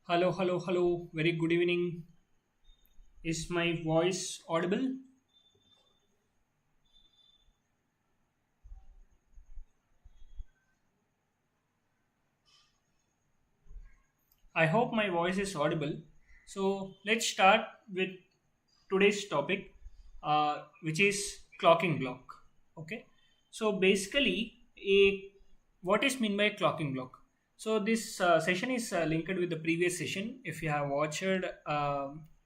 Hello, hello, hello. Very good evening. Is my voice audible? I hope my voice is audible. So let's start with today's topic, which is clocking block. Okay. So basically, what is mean by clocking block? So this session is linked with the previous session. If you have watched,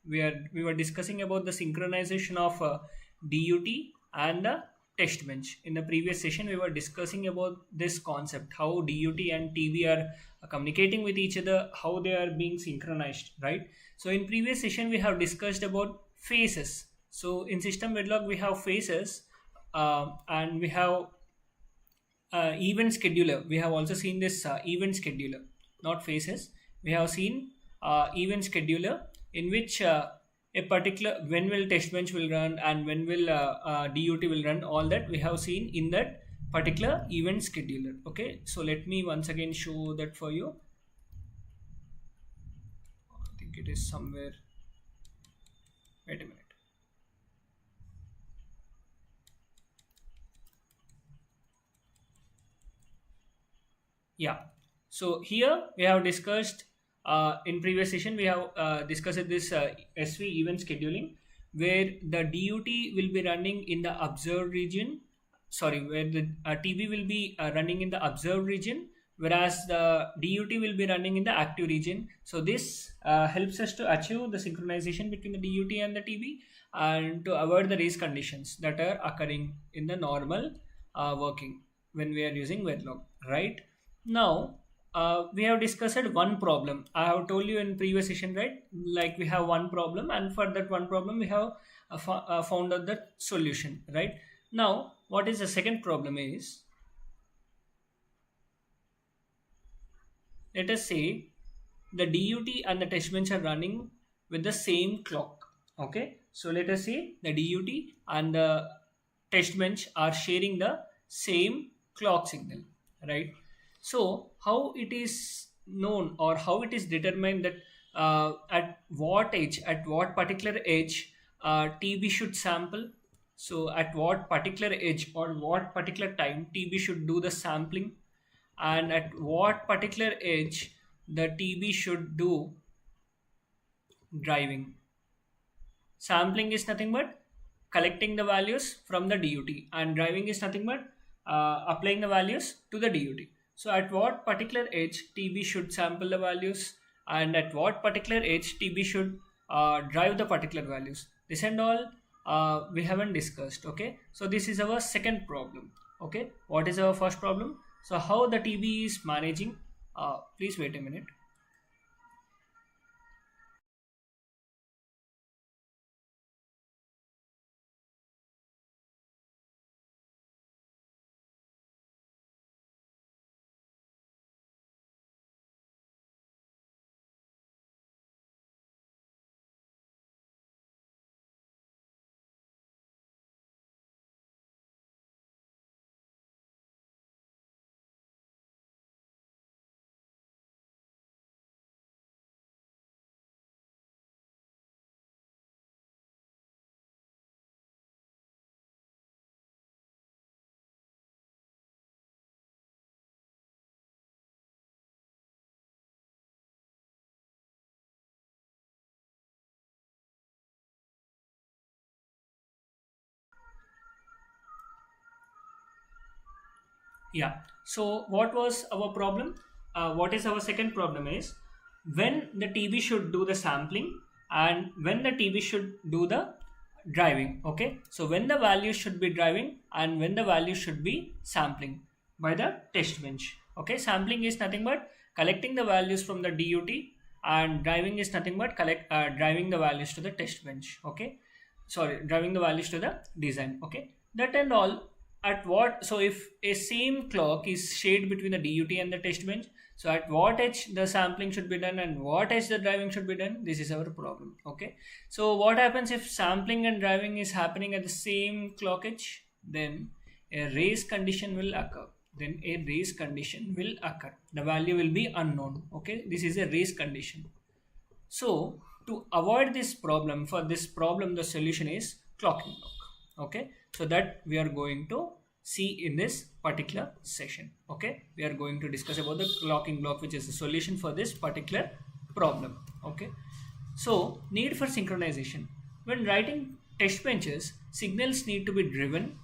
we were discussing about the synchronization of DUT and the test bench. In the previous session, we were discussing about this concept, how DUT and TV are communicating with each other, how they are being synchronized, right? So in previous session, we have discussed about phases. So in system verilog, we have phases, and we have event scheduler. We have also seen this event scheduler, not phases. We have seen event scheduler in which a particular when will test bench will run and when will DUT will run. All that we have seen in that particular event scheduler. Okay, so let me once again show that for you. I think it is somewhere. Wait a minute. Yeah. So here we have discussed in previous session we have discussed this SV event scheduling where the DUT will be running in the observed region. Sorry, where the TB will be running in the observed region, whereas the DUT will be running in the active region. So this helps us to achieve the synchronization between the DUT and the TB and to avoid the race conditions that are occurring in the normal working when we are using Verilog, right? Now, we have discussed one problem. I have told you in previous session, right? Like we have one problem, and for that one problem, we have found out the solution, right? Now, what is the second problem is, let us say the DUT and the test bench are running with the same clock. Okay, so let us say the DUT and the test bench are sharing the same clock signal, right? So how it is known or how it is determined that at what age, at what particular age TB should sample? So at what particular age or what particular time TB should do the sampling, and at what particular age the TB should do driving. Sampling is nothing but collecting the values from the DUT, and driving is nothing but applying the values to the DUT. So at what particular age TB should sample the values, and at what particular age TB should drive the particular values. This and all we haven't discussed. Okay, so this is our second problem. Okay, what is our first problem? So how the TB is managing? Please wait a minute. Yeah. So what was our problem? What is our second problem is when the TB should do the sampling and when the TB should do the driving. Okay. So when the value should be driving and when the value should be sampling by the test bench. Okay. Sampling is nothing but collecting the values from the DUT, and driving is nothing but driving the values to the test bench. Okay, sorry, driving the values to the design. Okay, that and all. At what, so if a same clock is shared between the DUT and the test bench, so at what edge the sampling should be done and what edge the driving should be done, this is our problem. Okay, so what happens if sampling and driving is happening at the same clock edge? Then a race condition will occur. The value will be unknown. Okay, this is a race condition. So to avoid this problem, for this problem, the solution is clocking block. Okay, so that we are going to see in this particular session. Okay, we are going to discuss about the clocking block, which is the solution for this particular problem. Okay, so need for synchronization. When writing test benches, signals need to be driven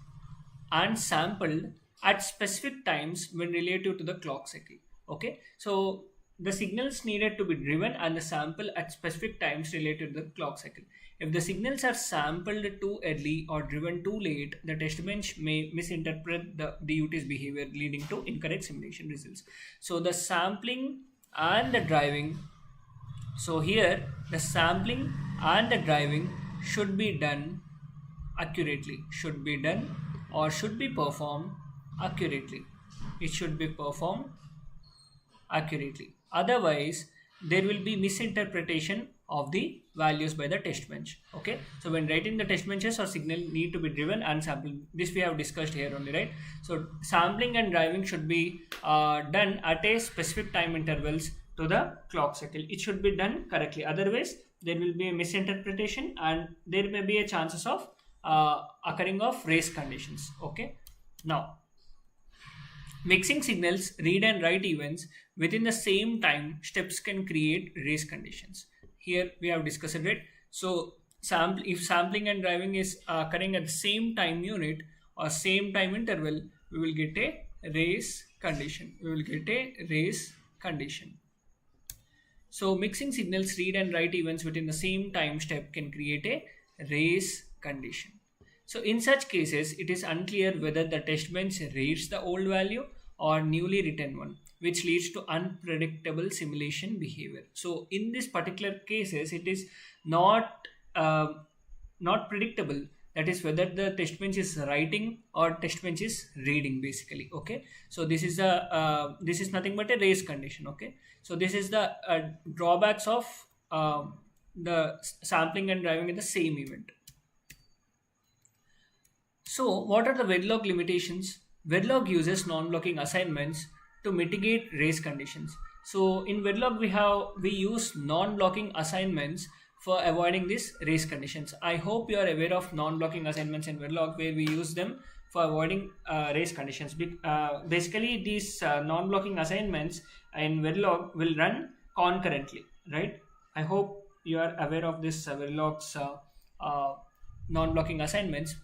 and sampled at specific times when relative to the clock cycle. Okay, so the signals needed to be driven and the sample at specific times related to the clock cycle. If the signals are sampled too early or driven too late, the test bench may misinterpret the DUT's behavior, leading to incorrect simulation results. So the sampling and the driving, so here the sampling and the driving should be done accurately, should be done or should be performed accurately. It should be performed accurately. Otherwise, there will be misinterpretation of the values by the test bench. Okay, so when writing the test benches or signal need to be driven and sampled. This we have discussed here only, right? So sampling and driving should be done at a specific time intervals to the clock cycle. It should be done correctly. Otherwise, there will be a misinterpretation and there may be a chances of occurring of race conditions. Okay, now mixing signals, read and write events within the same time steps can create race conditions. Here we have discussed it. So if sampling and driving is occurring at the same time unit or same time interval, we will get a race condition. We will get a race condition. So mixing signals, read and write events within the same time step can create a race condition. So in such cases, it is unclear whether the test bench reads the old value or newly written one, which leads to unpredictable simulation behavior. So in this particular cases, it is not predictable. That is whether the test bench is writing or test bench is reading, basically. Okay, so this is this is nothing but a race condition. Okay, so this is the drawbacks of the sampling and driving in the same event. So what are the verilog limitations? Verilog uses non-blocking assignments to mitigate race conditions. So in verilog we use non-blocking assignments for avoiding these race conditions. I hope you are aware of non-blocking assignments in verilog, where we use them for avoiding race conditions. Basically, these non-blocking assignments in verilog will run concurrently, right? I hope you are aware of this verilog's non-blocking assignments.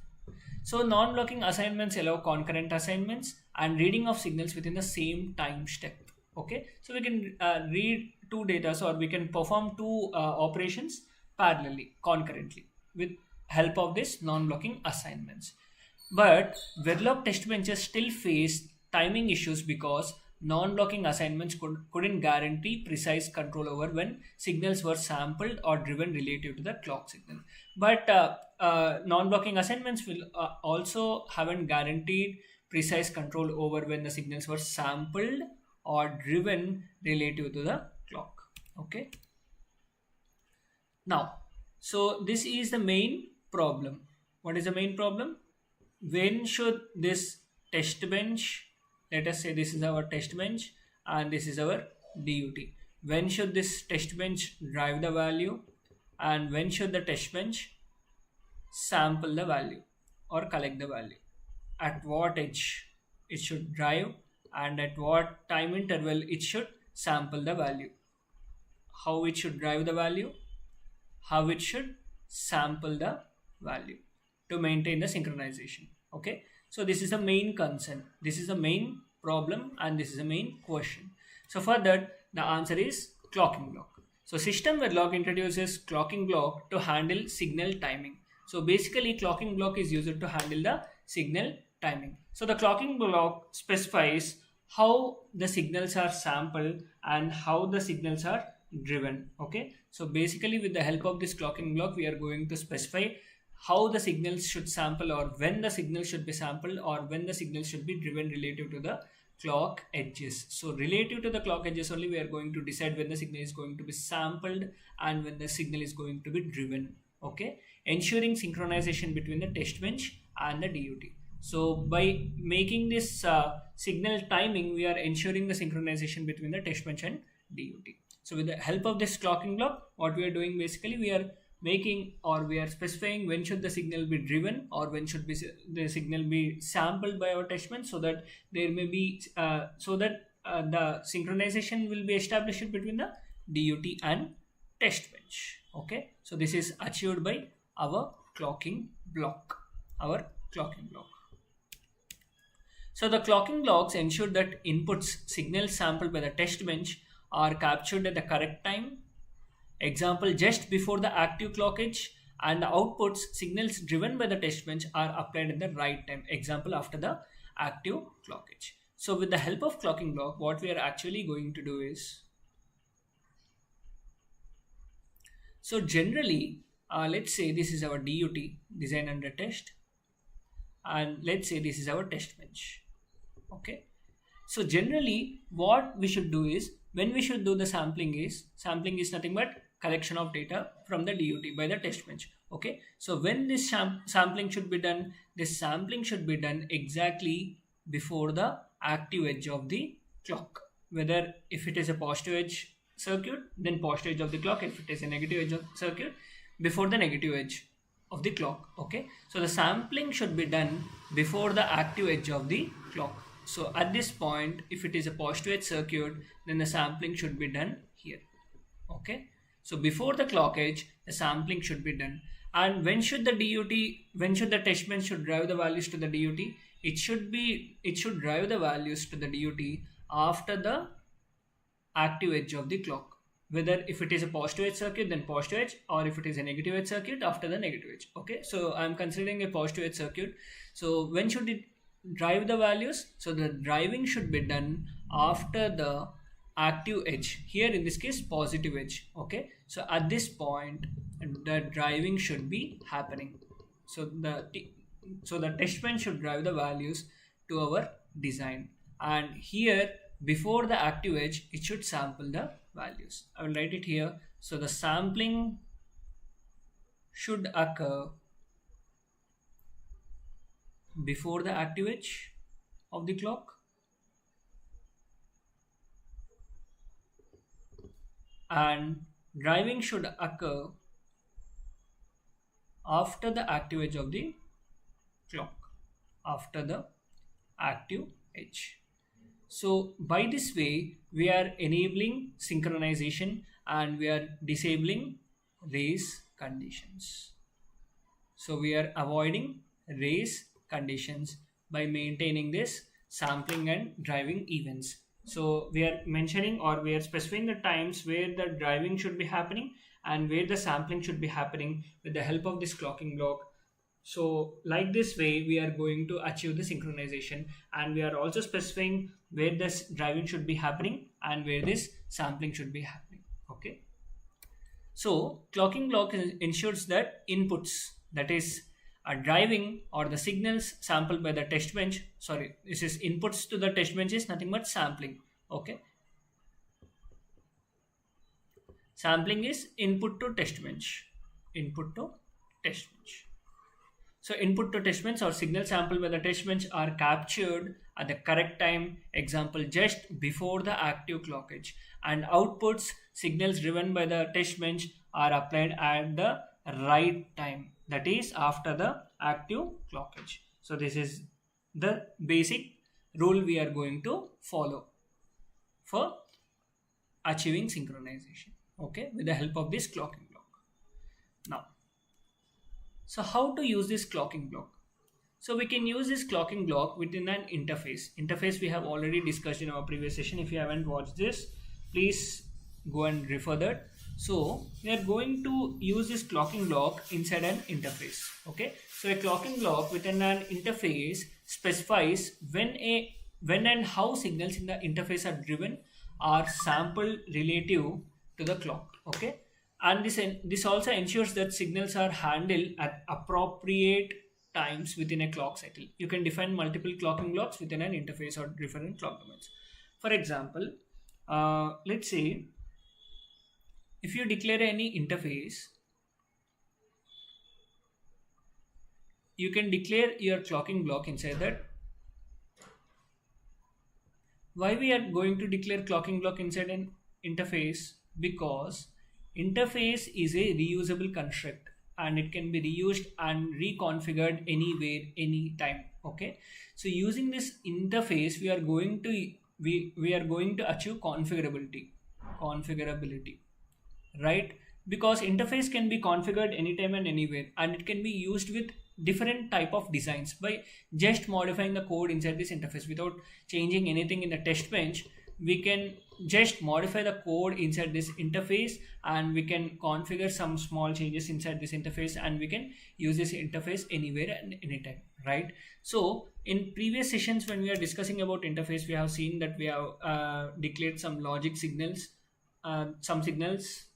So non-blocking assignments allow concurrent assignments and reading of signals within the same time step. Okay, so we can read two data, or we can perform two operations parallelly, concurrently, with help of this non-blocking assignments. But verilog test benches still face timing issues because non-blocking assignments couldn't guarantee precise control over when signals were sampled or driven relative to the clock signal. But non-blocking assignments will also haven't guaranteed precise control over when the signals were sampled or driven relative to the clock. Okay, now, so this is the main problem. What is the main problem? When should this test bench, let us say this is our test bench and this is our DUT. When should this test bench drive the value, and when should the test bench sample the value or collect the value? At what edge it should drive, and at what time interval it should sample the value? How it should drive the value, how it should sample the value to maintain the synchronization. Okay, so this is the main concern, this is the main problem, and this is the main question. So for that, the answer is clocking block. So system verilog introduces clocking block to handle signal timing. So basically clocking block is used to handle the signal timing. So the clocking block specifies how the signals are sampled and how the signals are driven. Okay, so basically with the help of this clocking block, we are going to specify how the signals should sample, or when the signal should be sampled, or when the signal should be driven relative to the clock edges. So relative to the clock edges only, we are going to decide when the signal is going to be sampled and when the signal is going to be driven. Okay, ensuring synchronization between the test bench and the DUT. So by making this signal timing, we are ensuring the synchronization between the test bench and DUT. So with the help of this clocking block, what we are doing basically, we are making or we are specifying when should the signal be driven or when should be the signal be sampled by our test bench, so that there may be the synchronization will be established between the DUT and test bench. Okay, so this is achieved by our clocking block. Our clocking block. So the clocking blocks ensure that inputs signals sampled by the test bench are captured at the correct time. Example, just before the active clock edge, and the outputs signals driven by the test bench are applied at the right time. Example, after the active clock edge. So with the help of clocking block, what we are actually going to do is, so generally, let's say this is our DUT, design under test, and let's say this is our test bench. Okay, so generally what we should do is, when we should do the sampling is nothing but collection of data from the DUT by the test bench. Okay, so when this sampling should be done, this sampling should be done exactly before the active edge of the clock. Whether if it is a positive edge circuit, then positive edge of the clock. If it is a negative edge of circuit, before the negative edge of the clock. Okay, so the sampling should be done before the active edge of the clock. So at this point, if it is a positive edge circuit, then the sampling should be done here. Okay, so before the clock edge, the sampling should be done. And when should the test bench should drive the values to the DUT? It should drive the values to the DUT after the active edge of the clock. Whether if it is a positive edge circuit, then positive edge, or if it is a negative edge circuit, after the negative edge. Okay, so I'm considering a positive edge circuit. So when should it drive the values? So the driving should be done after the active edge, here in this case positive edge. Okay, so at this point the driving should be happening. So the test bench should drive the values to our design, and here before the active edge it should sample the values. I will write it here. So the sampling should occur before the active edge of the clock, and driving should occur after the active edge of the clock, after the active edge. So by this way we are enabling synchronization and we are disabling race conditions. So we are avoiding race conditions by maintaining this sampling and driving events. So we are mentioning or we are specifying the times where the driving should be happening and where the sampling should be happening with the help of this clocking block. So like this way we are going to achieve the synchronization, and we are also specifying where this driving should be happening and where this sampling should be happening. Okay, so clocking block ensures that inputs, that is driving or the signals sampled by the test bench, sorry, this is inputs to the test bench is nothing but sampling. Okay, sampling is input to test bench, input to test bench. So input to test bench or signal sampled by the test bench are captured at the correct time, example just before the active clock edge, and outputs signals driven by the test bench are applied at the right time, that is after the active clock edge. So this is the basic rule we are going to follow for achieving synchronization, okay, with the help of this clocking block. Now, so how to use this clocking block? So we can use this clocking block within an interface. Interface we have already discussed in our previous session. If you haven't watched this, please go and refer that. So we are going to use this clocking block inside an interface. Okay, so a clocking block within an interface specifies when and how signals in the interface are driven or sampled relative to the clock. Okay, and this also ensures that signals are handled at appropriate times within a clock cycle. You can define multiple clocking blocks within an interface or different clock domains. For example, let's say if you declare any interface, you can declare your clocking block inside that. Why we are going to declare clocking block inside an interface? because interface is a reusable construct and it can be reused and reconfigured anywhere, anytime. Okay, so using this interface, we are going to achieve configurability, right? Because interface can be configured anytime and anywhere, and it can be used with different type of designs by just modifying the code inside this interface without changing anything in the test bench. We can just modify the code inside this interface, and we can configure some small changes inside this interface, and we can use this interface anywhere and anytime, right? So in previous sessions when we are discussing about interface, we have seen that we have declared some logic signals, some signals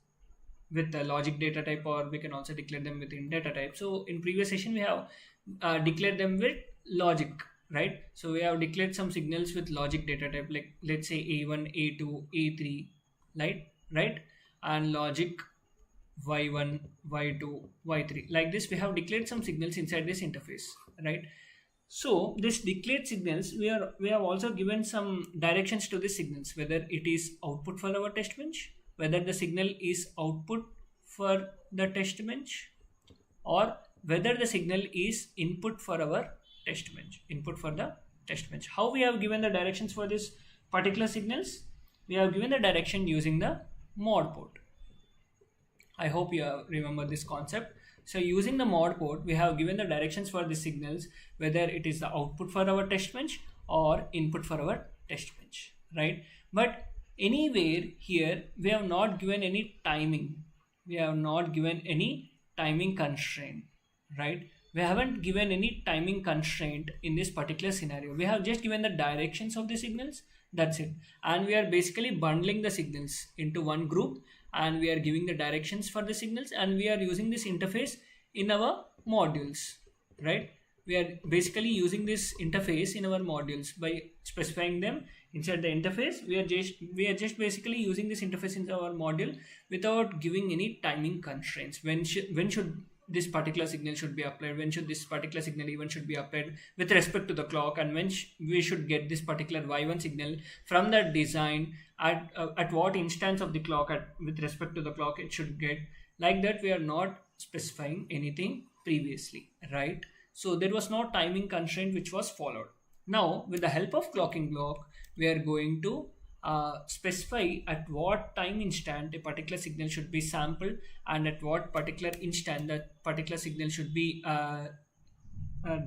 with the logic data type, or we can also declare them within data type. So in previous session we have declared them with logic, right? So we have declared some signals with logic data type, like let's say a1, a2, a3, right, and logic y1, y2, y3. Like this we have declared some signals inside this interface, right? So this declared signals, we have also given some directions to the signals, whether it is output for our test bench, whether the signal is output for the test bench, or whether the signal is input for our test bench, input for the test bench. How we have given the directions for this particular signals? We have given the direction using the mod port. I hope you remember this concept. So using the mod port, we have given the directions for the signals, whether it is the output for our test bench or input for our test bench, right? But anywhere here, we have not given any timing. We have not given any timing constraint, right? We haven't given any timing constraint in this particular scenario. We have just given the directions of the signals. That's it. And we are basically bundling the signals into one group, and we are giving the directions for the signals, and we are using this interface in our modules, right? We are basically using this interface in our modules by specifying them inside the interface. We are just basically using this interface in our module without giving any timing constraints. When should this particular signal should be applied, when should this particular signal even should be applied with respect to the clock, and when we should get this particular y1 signal from the design, at what instance of the clock, with respect to the clock it should get. Like that, we are not specifying anything previously, right? So there was no timing constraint which was followed. Now with the help of clocking block, we are going to specify at what time instant a particular signal should be sampled, and at what particular instant that particular signal should be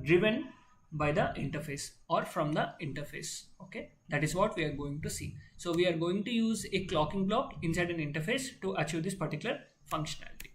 driven by the interface or from the interface. Okay, that is what we are going to see. So we are going to use a clocking block inside an interface to achieve this particular functionality.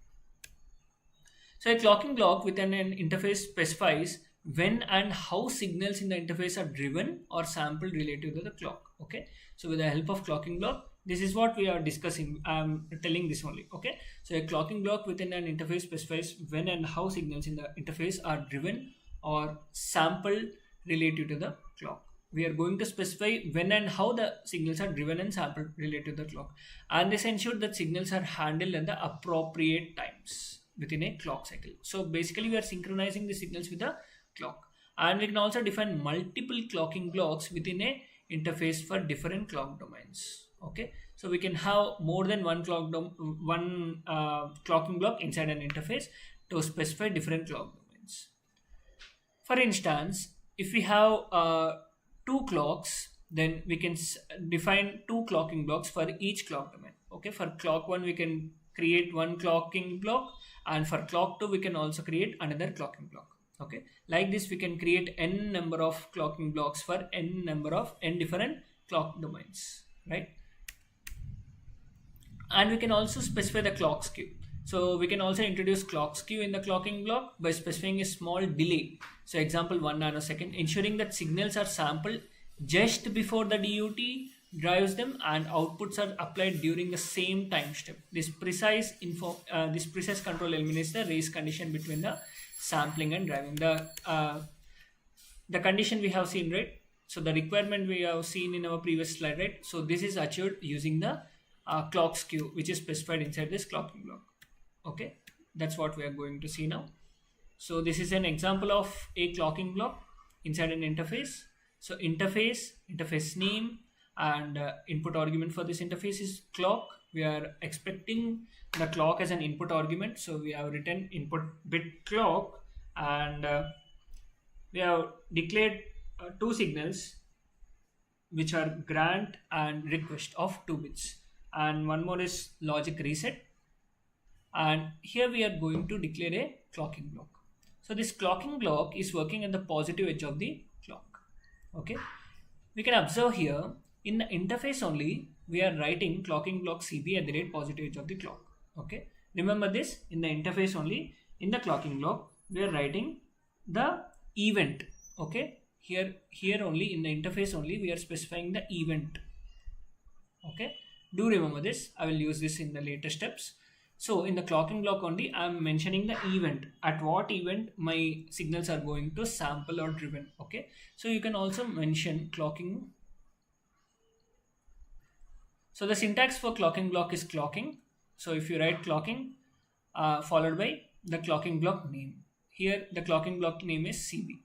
So a clocking block within an interface specifies when and how signals in the interface are driven or sampled relative to the clock. Okay, so with the help of clocking block, this is what we are discussing. I'm telling this only. Okay, so a clocking block within an interface specifies when and how signals in the interface are driven or sampled relative to the clock. We are going to specify when and how the signals are driven and sampled relative to the clock, and this ensures that signals are handled at the appropriate times within a clock cycle. So basically we are synchronizing the signals with the clock, and we can also define multiple clocking blocks within a interface for different clock domains. Okay, so we can have more than one clocking block inside an interface to specify different clock domains. For instance, if we have two clocks, then we can define two clocking blocks for each clock domain. Okay, for clock 1 we can create one clocking block, and for clock 2 we can also create another clocking block. Okay, like this we can create n number of clocking blocks for n different clock domains, right? And we can also specify the clock skew. So we can also introduce clock skew in the clocking block by specifying a small delay. So example 1 nanosecond, ensuring that signals are sampled just before the DUT drives them and outputs are applied during the same time step. This precise control eliminates the race condition between the sampling and driving. The condition we have seen, right? So the requirement we have seen in our previous slide, right? So this is achieved using the clock skew, which is specified inside this clocking block. Okay, that's what we are going to see now. So this is an example of a clocking block inside an interface. So interface name, and input argument for this interface is clock, we are expecting the clock as an input argument, so we have written input bit clock, and we have declared two signals which are grant and request of 2 bits, and one more is logic reset, and here we are going to declare a clocking block. So this clocking block is working at the positive edge of the clock. Okay, we can observe here in the interface only we are writing clocking block CB at the rate positive edge of the clock. Okay, remember this, in the interface only, in the clocking block we are writing the event. Okay, here only in the interface only we are specifying the event. Okay, do remember this, I will use this in the later steps. So in the clocking block only I am mentioning the event, at what event my signals are going to sample or driven. Okay, so you can also mention clocking. So the syntax for clocking block is clocking. So if you write clocking followed by the clocking block name, here the clocking block name is CB.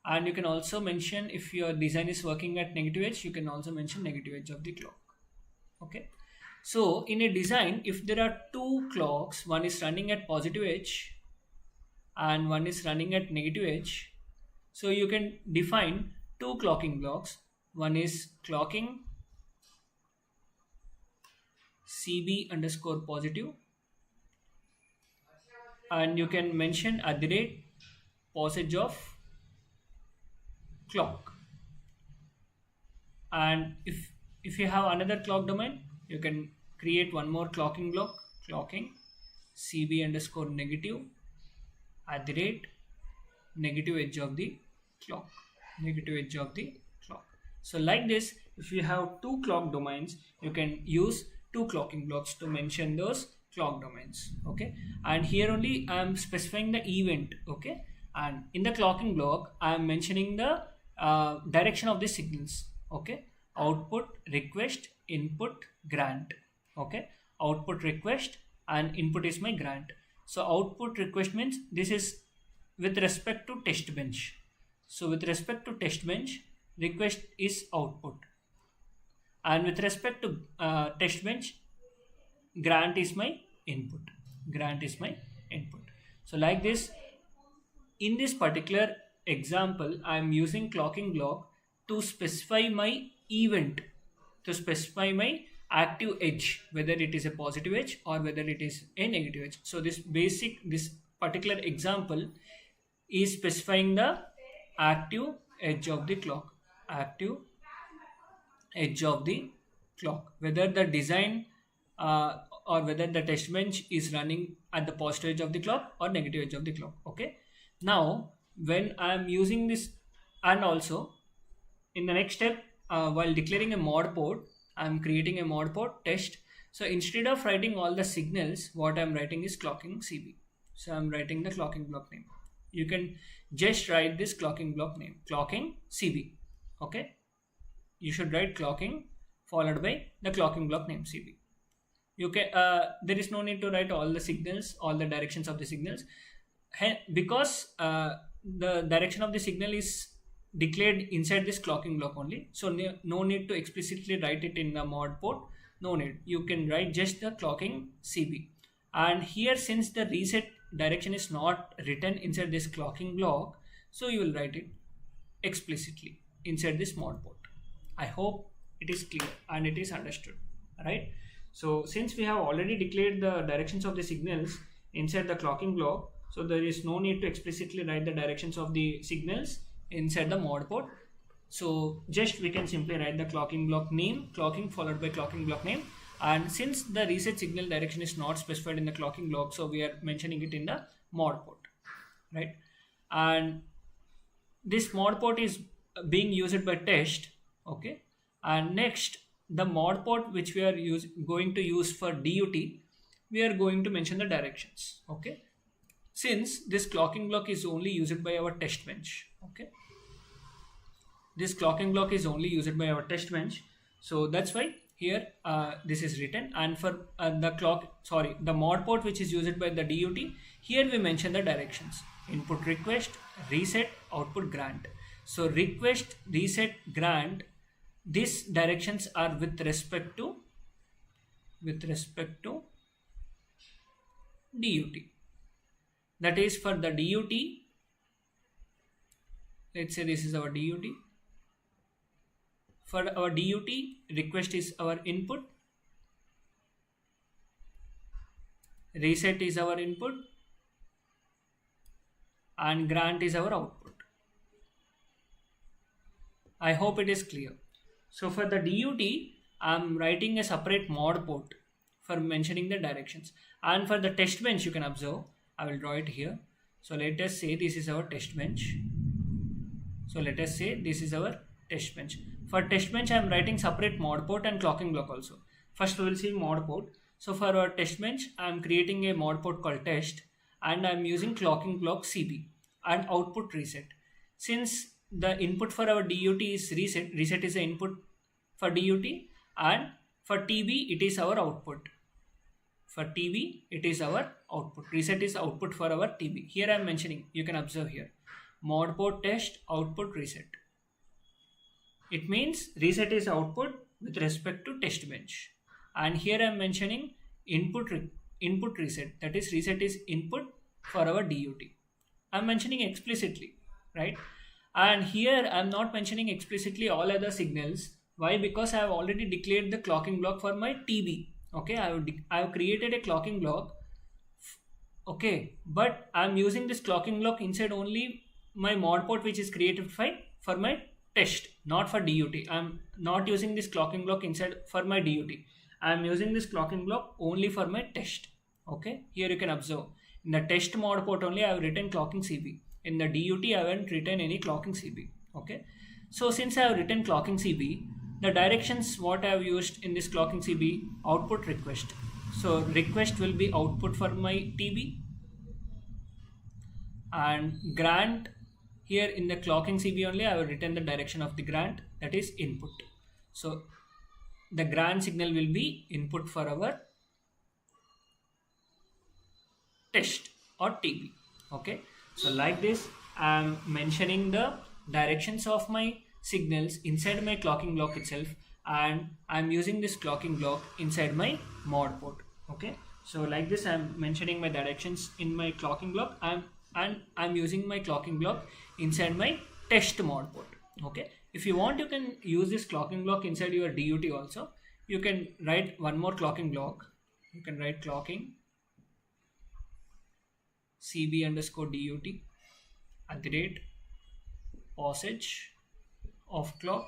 And you can also mention, if your design is working at negative edge, you can also mention negative edge of the clock. Okay, so in a design, if there are two clocks, one is running at positive edge and one is running at negative edge, so you can define two clocking blocks. One is clocking CB underscore positive, and you can mention at the rate posage of clock. And if you have another clock domain, you can create one more clocking block, clocking CB underscore negative at the rate negative edge of the clock, negative edge of the clock. So like this, if you have two clock domains, you can use two clocking blocks to mention those clock domains. Okay, and here only I am specifying the event. Okay, and in the clocking block I am mentioning the direction of the signals. Okay, output, request, input, grant. Okay, output, request, and input is my grant. So output request means this is with respect to test bench. So with respect to test bench, request is output, and with respect to test bench, grant is my input. Grant is my input. So like this, in this particular example, I am using clocking block to specify my event, to specify my active edge, whether it is a positive edge or whether it is a negative edge. So this particular example is specifying the active edge of the clock, active edge of the clock, whether the design or whether the test bench is running at the positive edge of the clock or negative edge of the clock. Okay, now when I am using this, and also in the next step, while declaring a mod port, I am creating a mod port test. So instead of writing all the signals, what I am writing is clocking CB. So I am writing the clocking block name. You can just write this clocking block name, clocking CB. Okay, you should write clocking followed by the clocking block name CB. You can there is no need to write all the signals, all the directions of the signals, because the direction of the signal is declared inside this clocking block only. So no need to explicitly write it in the mod port. No need. You can write just the clocking CB. And here, since the reset direction is not written inside this clocking block, so you will write it explicitly inside this mod port. I hope it is clear and it is understood, right? So since we have already declared the directions of the signals inside the clocking block, so there is no need to explicitly write the directions of the signals inside the mod port. So just we can simply write the clocking block name, clocking followed by clocking block name. And since the reset signal direction is not specified in the clocking block, so we are mentioning it in the mod port, right? And this mod port is being used by test. Okay, and next, the mod port which we are going to use for DUT, we are going to mention the directions. Okay, since this clocking block is only used by our test bench. Okay, this clocking block is only used by our test bench, so that's why here this is written. And for the mod port which is used by the DUT, here we mention the directions: input, request, reset, output, grant. So request, reset, grant, these directions are with respect to with respect to DUT. That is for the DUT. Let's say this is our DUT. For our DUT, request is our input, reset is our input, and grant is our output. I hope it is clear. So for the DUT, I'm writing a separate mod port for mentioning the directions. And for the test bench, you can observe, I will draw it here. So let us say this is our test bench. So let us say this is our test bench. For test bench, I am writing separate mod port and clocking block also. First, we will see mod port. So for our test bench, I am creating a mod port called test, and I am using clocking block CB and output reset. Since the input for our DUT is reset, reset is the input for DUT, and for TB it is our output. For TB it is our output. Reset is output for our TB. Here I am mentioning, you can observe here, mod port test output reset. It means reset is output with respect to test bench. And here I am mentioning input reset, that is reset is input for our DUT. I am mentioning explicitly, right? And here I am not mentioning explicitly all other signals. Why? Because I have already declared the clocking block for my TB. Okay, I have created a clocking block. Okay, but I am using this clocking block inside only my mod port which is created for my test, not for DUT. I am not using this clocking block inside for my DUT. I am using this clocking block only for my test. Okay, here you can observe in the test mod port only I have written clocking CB. In the DUT I haven't written any clocking CB. Okay, so since I have written clocking CB, the directions what I have used in this clocking CB, output request. So request will be output for my TB, and grant, here in the clocking CB only I have written the direction of the grant, that is input. So the grant signal will be input for our test or TB. Okay, so like this I am mentioning the directions of my signals inside my clocking block itself, and I am using this clocking block inside my mod port. Okay, so like this I am mentioning my directions in my clocking block, and I'm using my clocking block inside my test mod port. Okay, if you want you can use this clocking block inside your DUT also. You can write one more clocking block. You can write clocking CB underscore DUT at the rate passage of clock.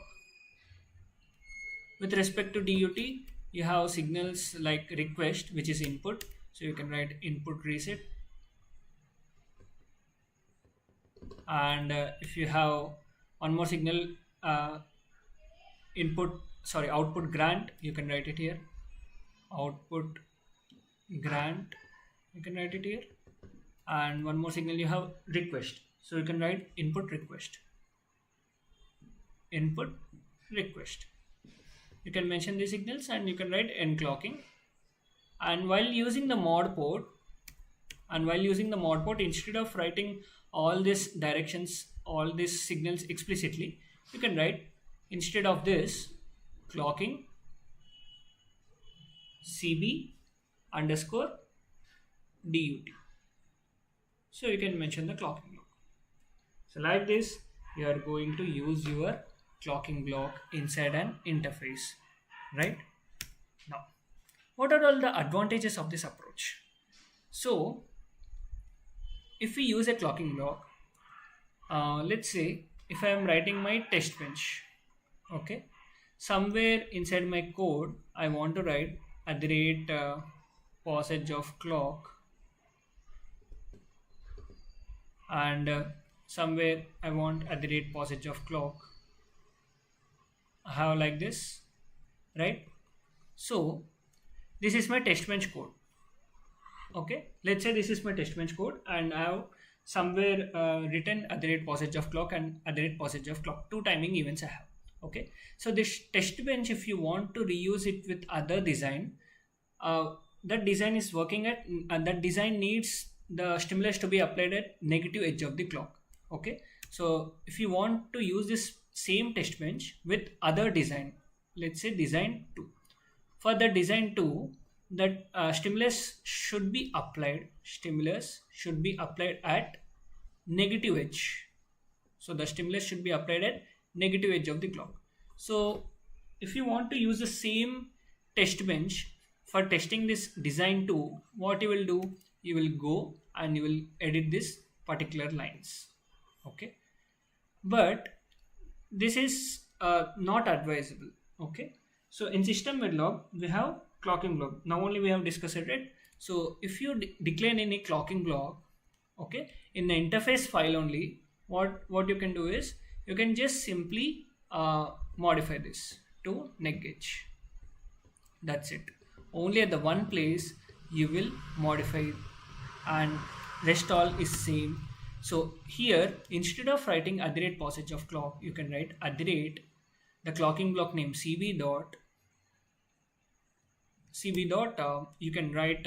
With respect to DUT, you have signals like request, which is input. So you can write input reset. And if you have one more signal, output grant, you can write it here. Output grant, you can write it here. And one more signal you have request. So you can write input request. Input request. You can mention the signals and you can write end clocking. And while using the mod port, instead of writing all these directions, all these signals explicitly, you can write, instead of this, clocking CB underscore DUT. So you can mention the clocking block. So like this, you are going to use your clocking block inside an interface, right? Now, what are all the advantages of this approach? So, if we use a clocking block, let's say if I am writing my test bench, okay, somewhere inside my code I want to write at the rate passage of clock, and somewhere I want at the rate passage of clock. I have like this, right? So this is my test bench code. Okay, let's say this is my test bench code, and I have somewhere written at the rate passage of clock and at the rate passage of clock, two timing events I have. Okay, so this test bench, if you want to reuse it with other design, that design is working at, and that design needs the stimulus to be applied at negative edge of the clock. Okay, so if you want to use this same test bench with other design, let's say design 2, for the design 2, that stimulus should be applied at negative edge. So the stimulus should be applied at negative edge of the clock. So if you want to use the same test bench for testing this design too, what you will do, you will go and you will edit this particular lines. Okay, but this is not advisable. Okay, so in system verilog we have clocking block. Now only we have discussed it. So if you declare any clocking block, okay, in the interface file only, what you can do is you can just simply modify this to neg gauge. That's it. Only at the one place you will modify it, and rest all is same. So here, instead of writing at the rate passage of clock, you can write at the rate the clocking block name cb dot you can write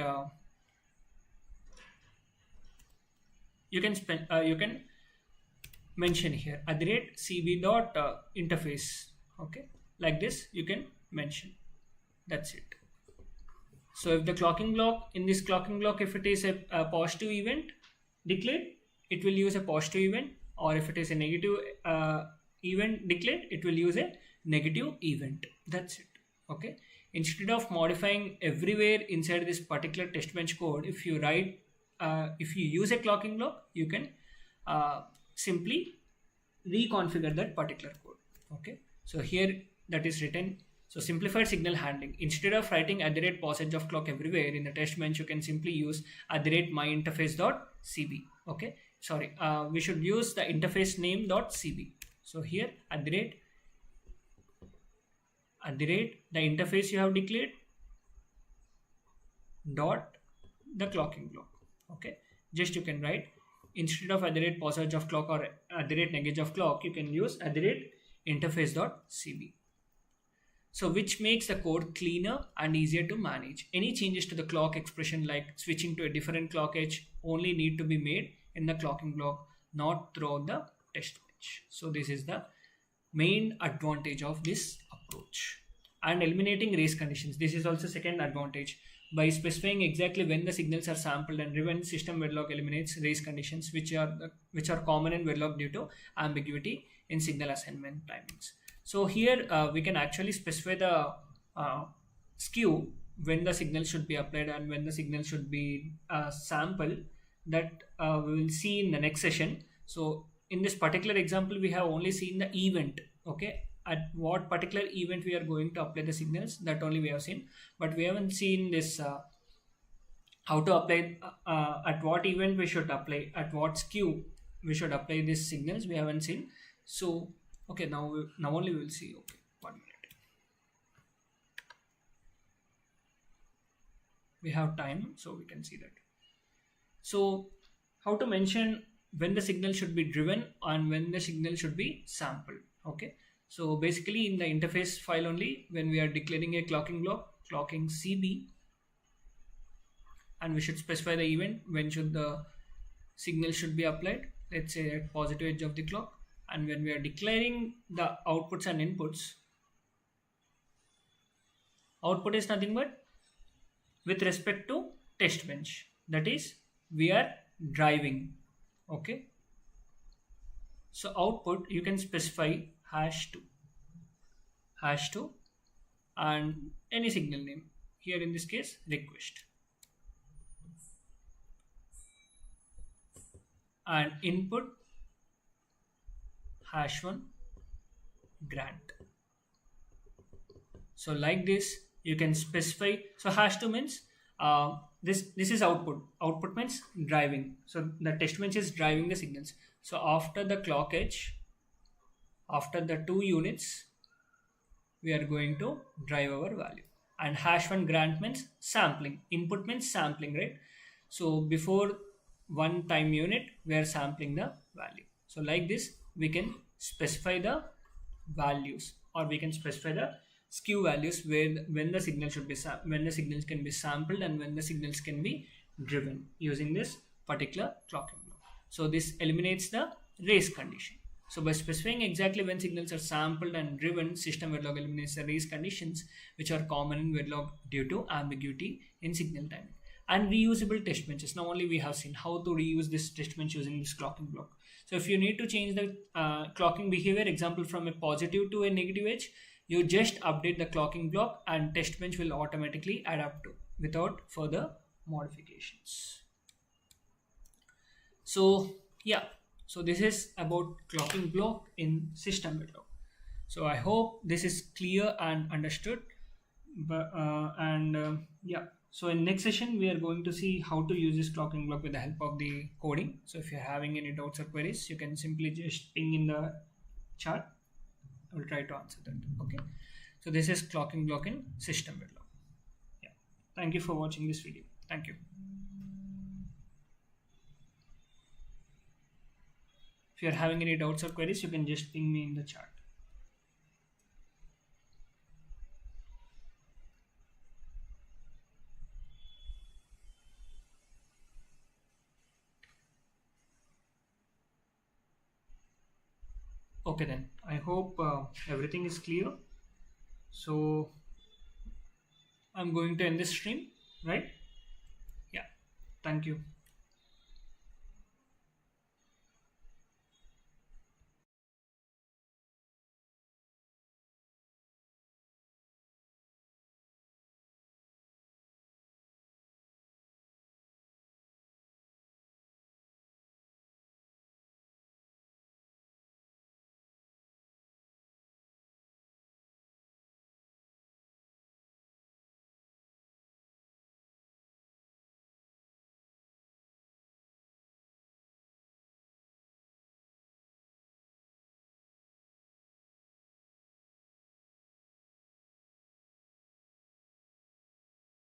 you can mention here at the rate cb dot interface. Okay, like this you can mention. That's it. So if the clocking block, in this clocking block, if it is a positive event declared, it will use a positive event, or if it is a negative event declared, it will use a negative event. That's it. Okay, instead of modifying everywhere inside this particular test bench code, if you write if you use a clocking block, you can simply reconfigure that particular code. Okay, so here that is written. So simplified signal handling, instead of writing at the rate passage of clock everywhere in the test bench, you can simply use at the rate myInterface.cb. Okay, sorry, we should use the interface name .cb. So here at the rate the interface you have declared dot the clocking block. Okay, just you can write, instead of at the rate passage of clock or at the rate negage of clock, you can use at the rate interface.cb. So which makes the code cleaner and easier to manage. Any changes to the clock expression like switching to a different clock edge only need to be made in the clocking block, not throughout the test bench. So this is the main advantage of this approach. And eliminating race conditions, this is also second advantage. By specifying exactly when the signals are sampled and driven, system verilog eliminates race conditions which are common in verilog due to ambiguity in signal assignment timings. So here we can actually specify the skew when the signal should be applied and when the signal should be sampled. That we will see in the next session. So in this particular example, we have only seen the event. Okay, at what particular event we are going to apply the signals, that only we have seen, but we haven't seen this how to apply at what event we should apply, at what skew we should apply these signals. We haven't seen. So okay, now only we will see. Okay, 1 minute. We have time, so we can see that. So how to mention when the signal should be driven and when the signal should be sampled. Okay, so basically in the interface file only, when we are declaring a clocking block, clocking CB, and we should specify the event when should the signal should be applied, let's say at positive edge of the clock. And when we are declaring the outputs and inputs, output is nothing but with respect to test bench, that is we are driving. Okay, so output you can specify #2 and any signal name, here in this case request, and input #1 grant. So like this you can specify. So #2 means this is output means driving. So the test bench is driving the signals. So after the clock edge, after the 2 units, we are going to drive our value. And #1 grant means sampling. Input means sampling, right? So before 1 time unit we are sampling the value. So like this we can specify the values, or we can specify the skew values when the signal should be when the signals can be sampled and when the signals can be driven using this particular clocking block. So this eliminates the race condition. So by specifying exactly when signals are sampled and driven, system verilog eliminates the race conditions which are common in verilog due to ambiguity in signal timing. And reusable test benches. Now only we have seen how to reuse this test bench using this clocking block. So if you need to change the clocking behavior, example from a positive to a negative edge, you just update the clocking block and test bench will automatically adapt to without further modifications. So yeah, so this is about clocking block in system verilog. So I hope this is clear and understood. But and yeah, so in next session we are going to see how to use this clocking block with the help of the coding. So if you're having any doubts or queries, you can simply just ping in the chat. I will try to answer that. Okay. So this is clocking block in system verilog. Yeah. Thank you for watching this video. Thank you. If you're having any doubts or queries, you can just ping me in the chat. Okay then. I hope everything is clear. So I'm going to end this stream, right? Yeah. Thank you.